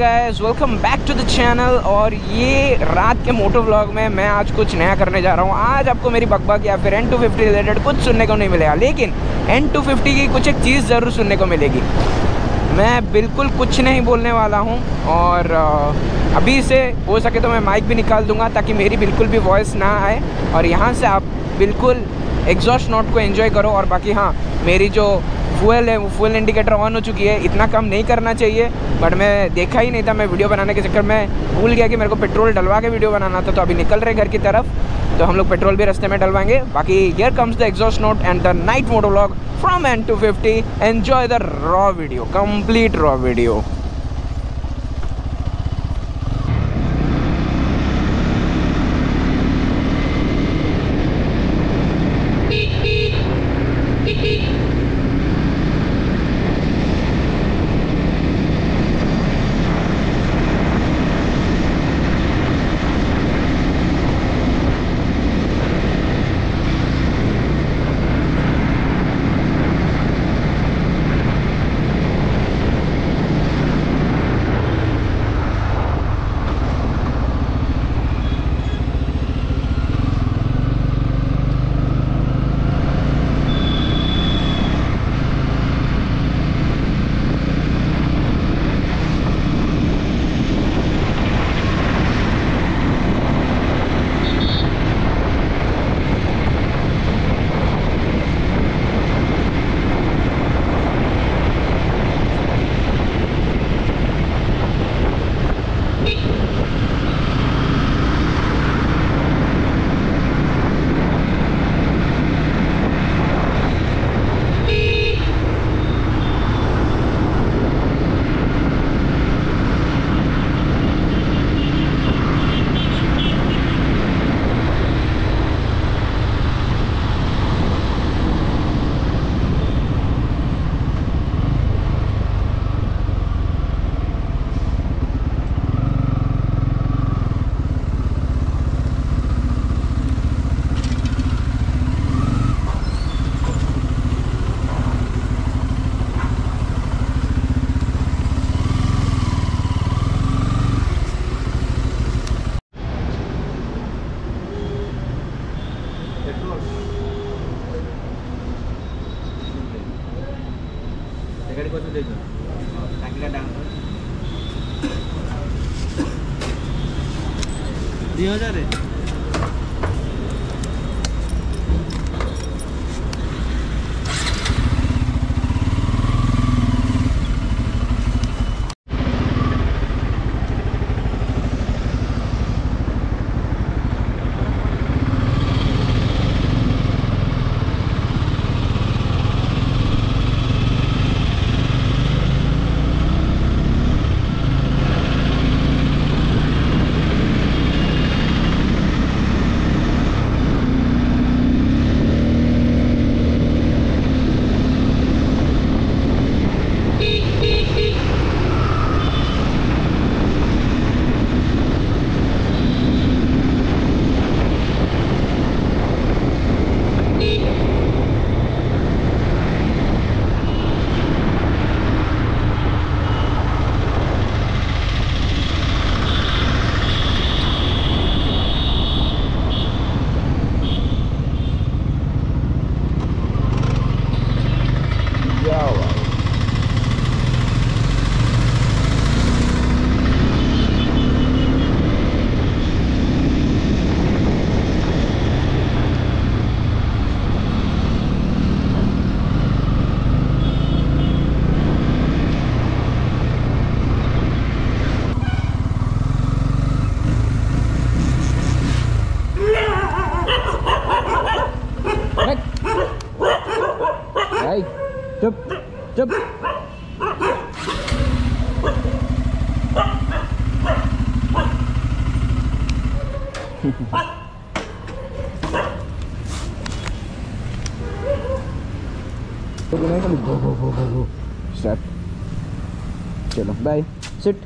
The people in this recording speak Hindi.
Guys, welcome back to the channel. और ये रात के मोटो व्लॉग में मैं आज कुछ नया करने जा रहा हूँ। आज आपको मेरी बकबक या फिर N250 रिलेटेड कुछ सुनने को नहीं मिलेगा, लेकिन N250 की कुछ एक चीज़ ज़रूर सुनने को मिलेगी। मैं बिल्कुल कुछ नहीं बोलने वाला हूँ और अभी से हो सके तो मैं माइक भी निकाल दूँगा ताकि मेरी बिल्कुल भी वॉइस ना आए और यहाँ से आप बिल्कुल एग्जॉस्ट नोट को एंजॉय करो। और बाकी हाँ, मेरी जो फ्यूल है वो फ्यूल इंडिकेटर ऑन हो चुकी है। इतना कम नहीं करना चाहिए, बट मैं देखा ही नहीं था। मैं वीडियो बनाने के चक्कर में भूल गया कि मेरे को पेट्रोल डलवा के वीडियो बनाना था। तो अभी निकल रहे घर की तरफ, तो हम लोग पेट्रोल भी रास्ते में डलवाएंगे। बाकी here comes the exhaust note and the night moto vlog from N250। Enjoy the raw video, complete raw video. चुप चुप। स्टार्ट। चलो बाय, सिट।